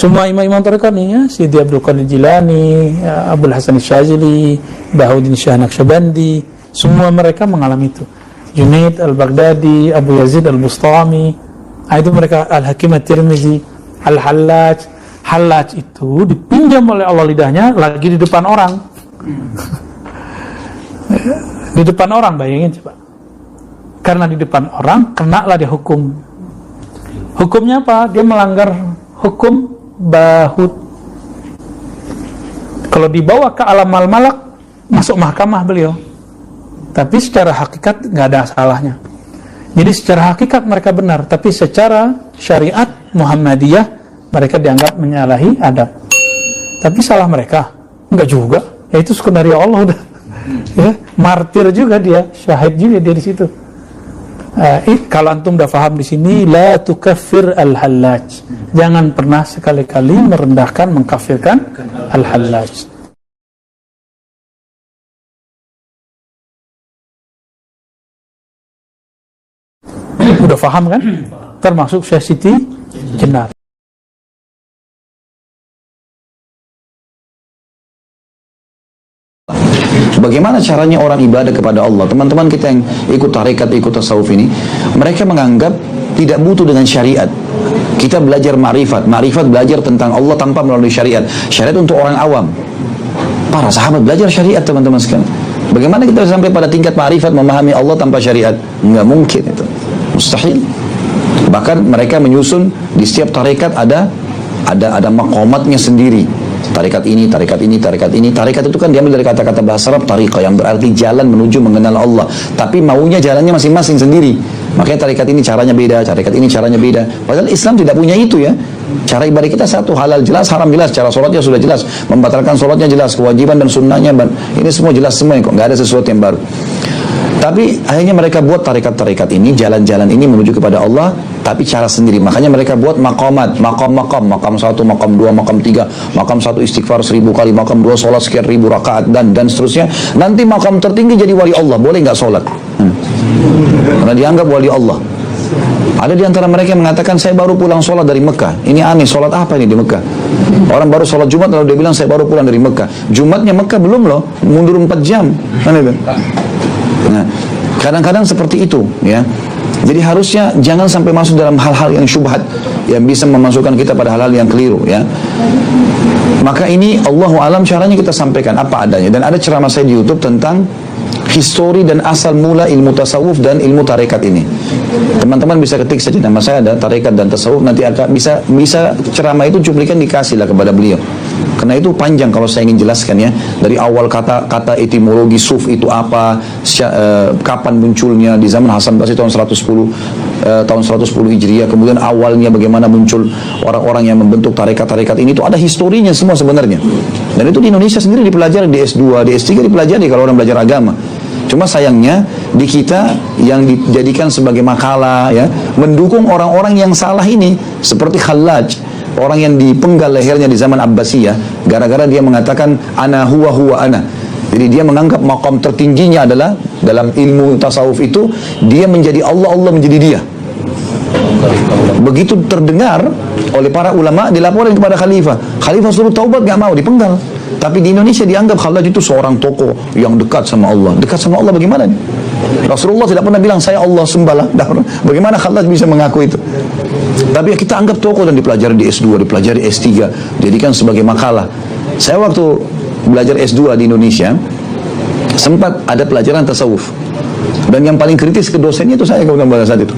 Semua imam-imam tarekat nih ya, Sidi Abdul Qadir Jilani, Abdul Hasan Syazili, Bahuddin Syah Naqsyabandi, semua mereka mengalami itu. Junaid Al-Baghdadi, Abu Yazid Al-Bustami, itu mereka, Al-Hakim At-Tirmizi, Al-Hallaj. Hallaj itu dipinjam oleh Allah lidahnya lagi di depan orang. Di depan orang, bayangin coba. Karena di depan orang, kenalah dia hukum. Hukumnya apa? Dia melanggar hukum bahut. Kalau dibawa ke alam mal-malak, masuk mahkamah beliau. Tapi secara hakikat nggak ada salahnya. Jadi secara hakikat mereka benar, tapi secara syariat Muhammadiyah mereka dianggap menyalahi adab. Tapi salah mereka? Enggak juga. Ya itu skenario Allah udah. Ya, martir juga dia, syahid juga dia di situ. Kalau antum udah paham di sini, la tukaffir al-Hallaj. Jangan pernah sekali-kali merendahkan, mengkafirkan al-Hallaj. Udah paham kan? Termasuk Syekh Siti Jenar. Bagaimana caranya orang ibadah kepada Allah? Teman-teman kita yang ikut tarekat, ikut tasawuf ini, mereka menganggap tidak butuh dengan syariat. Kita belajar ma'rifat, belajar tentang Allah tanpa melalui syariat. Syariat untuk orang awam. Para sahabat belajar syariat, teman-teman sekalian. Bagaimana kita sampai pada tingkat ma'rifat memahami Allah tanpa syariat? Nggak mungkin itu. Mustahil. Bahkan mereka menyusun di setiap tarekat ada maqamatnya sendiri. Tarekat ini, tarekat ini, tarekat ini. Tarekat itu kan diambil dari kata-kata bahasa Arab tariqah, yang berarti jalan menuju mengenal Allah. Tapi maunya jalannya masing-masing sendiri. Makanya tarekat ini caranya beda, tarekat ini caranya beda. Padahal Islam tidak punya itu ya. Cara ibadah kita satu, halal jelas, haram jelas. Cara sholatnya sudah jelas, membatalkan sholatnya jelas, kewajiban dan sunnahnya, ini semua jelas semua kok. Nggak ada sesuatu yang baru. Tapi akhirnya mereka buat tarekat-tarekat ini, jalan-jalan ini menuju kepada Allah, tapi cara sendiri. Makanya mereka buat maqamat, makam 1, makam 2, makam 3, makam 1 istighfar 1000 kali, makam 2 sholat sekian 1000 rakaat, dan seterusnya. Nanti makam tertinggi jadi wali Allah, boleh nggak sholat? Karena dianggap wali Allah. Ada di antara mereka yang mengatakan, saya baru pulang sholat dari Mekah. Ini aneh, sholat apa ini di Mekah? Orang baru sholat Jumat lalu dia bilang, saya baru pulang dari Mekah. Jumatnya Mekah belum loh, mundur 4 jam. Nah, kadang-kadang seperti itu ya. Jadi harusnya jangan sampai masuk dalam hal-hal yang syubhat yang bisa memasukkan kita pada hal-hal yang keliru ya. Maka ini Allahu alam caranya kita sampaikan apa adanya. Dan ada ceramah saya di YouTube tentang histori dan asal mula ilmu tasawuf dan ilmu tarekat ini. Teman-teman bisa ketik saja nama saya, ada tarekat dan tasawuf, nanti akan bisa ceramah itu cuplikan dikasih lah kepada beliau. Karena itu panjang kalau saya ingin jelaskan ya. Dari awal kata etimologi suf itu apa, kapan munculnya di zaman Hasan Basri tahun 110 Hijriah, kemudian awalnya bagaimana muncul orang-orang yang membentuk tarekat-tarekat ini, itu ada historinya semua sebenarnya. Dan itu di Indonesia sendiri dipelajari, di S2, di S3 dipelajari kalau orang belajar agama. Cuma sayangnya di kita yang dijadikan sebagai makalah ya, mendukung orang-orang yang salah ini, seperti Hallaj, orang yang dipenggal lehernya di zaman Abbasiyah gara-gara dia mengatakan ana huwa ana. Jadi dia menganggap maqam tertingginya adalah dalam ilmu tasawuf itu dia menjadi Allah, Allah menjadi dia. Begitu terdengar oleh para ulama, dilaporkan kepada khalifah. Khalifah suruh taubat, gak mau, dipenggal. Tapi di Indonesia dianggap Hallaj itu seorang tokoh yang dekat sama Allah. Dekat sama Allah bagaimana? Rasulullah tidak pernah bilang saya Allah sembahlah. Bagaimana Hallaj bisa mengaku itu? Tapi kita anggap tokoh dan dipelajari di S2, dipelajari S3, jadikan sebagai makalah. Saya waktu belajar S2 di Indonesia sempat ada pelajaran tasawuf. Dan yang paling kritis ke dosennya itu saya kemudian pada saat itu.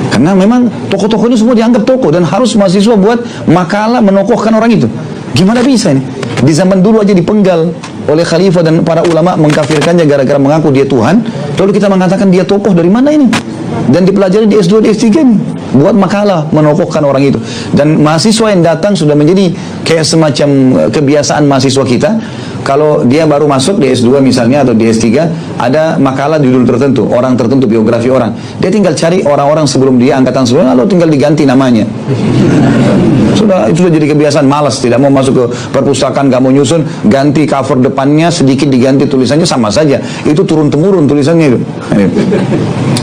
Karena memang tokoh-tokoh ini semua dianggap tokoh dan harus mahasiswa buat makalah menokohkan orang itu. Gimana bisa ini? Di zaman dulu aja dipenggal oleh khalifah dan para ulama, mengkafirkannya gara-gara mengaku dia Tuhan. Lalu kita mengatakan dia tokoh, dari mana ini? Dan dipelajari di S2, di S3 ini. Buat makalah menokohkan orang itu. Dan mahasiswa yang datang sudah menjadi kayak semacam kebiasaan mahasiswa kita. kalau dia baru masuk di S2 misalnya atau di S3, ada makalah judul tertentu, orang tertentu, biografi orang. Dia tinggal cari orang-orang sebelum dia, angkatan sebelumnya, lalu tinggal diganti namanya. Itu sudah jadi kebiasaan, malas, tidak mau masuk ke perpustakaan, gak mau nyusun, ganti cover depannya, sedikit diganti tulisannya, sama saja. Itu turun-temurun tulisannya itu.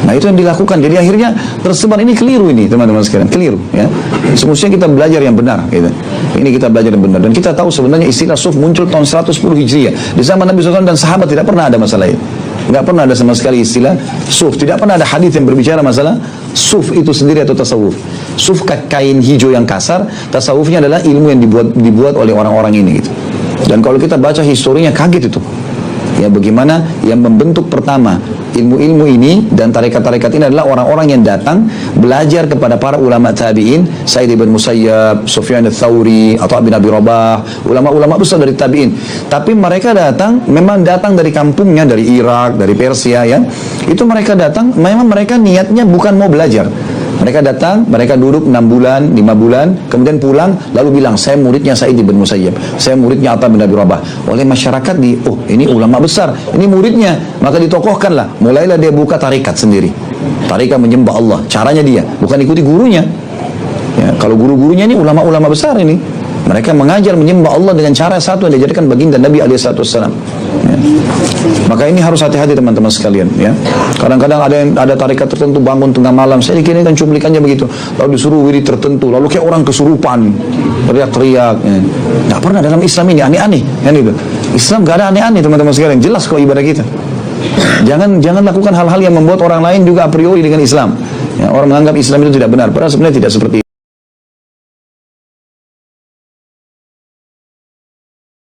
Nah itu yang dilakukan, jadi akhirnya tersebar. Ini keliru ini teman-teman sekalian, keliru ya. Semestinya kita belajar yang benar gitu. Ini kita belajar yang benar, dan kita tahu sebenarnya istilah suf muncul tahun 110 Hijriah. Di zaman Nabi SAW dan sahabat tidak pernah ada masalah itu. Tidak pernah ada sama sekali istilah suf. Tidak pernah ada hadis yang berbicara masalah suf itu sendiri atau tasawuf. Suf kain hijau yang kasar, tasawufnya adalah ilmu yang dibuat oleh orang-orang ini gitu. Dan kalau kita baca historinya kaget itu. Ya bagaimana yang membentuk pertama ilmu-ilmu ini dan tarekat-tarekat ini adalah orang-orang yang datang belajar kepada para ulama tabi'in, Sa'id ibn Musayyab, Sufyan ats-Tsauri, Atha bin Abi Rabah, ulama-ulama besar dari tabi'in. Tapi mereka datang, memang datang dari kampungnya, dari Irak, dari Persia ya. Itu mereka datang, memang mereka niatnya bukan mau belajar. Mereka datang, mereka duduk 6 bulan, 5 bulan, kemudian pulang, lalu bilang, saya muridnya Sa'id bin Musayyab, saya muridnya Atha bin Abi Rabah. Oleh masyarakat ini ulama besar, ini muridnya, maka ditokohkanlah. Mulailah dia buka tarikat sendiri. Tarikat menyembah Allah, caranya dia, bukan ikuti gurunya. Ya, kalau guru-gurunya ini ulama-ulama besar ini, mereka mengajar menyembah Allah dengan cara satu yang diajarkan baginda Nabi SAW. Ya. Maka ini harus hati-hati teman-teman sekalian. Ya. Kadang-kadang ada tarikat tertentu bangun tengah malam. Saya kira kan cuplikannya begitu. Lalu disuruh wirid tertentu. Lalu kayak orang kesurupan, teriak-teriak. Ya. Nggak pernah dalam Islam ini aneh-aneh. Kan itu. Islam nggak ada aneh-aneh teman-teman sekalian. Jelas kok ibadah kita. Jangan lakukan hal-hal yang membuat orang lain juga a priori dengan Islam. Ya, orang menganggap Islam itu tidak benar. Padahal sebenarnya tidak seperti itu.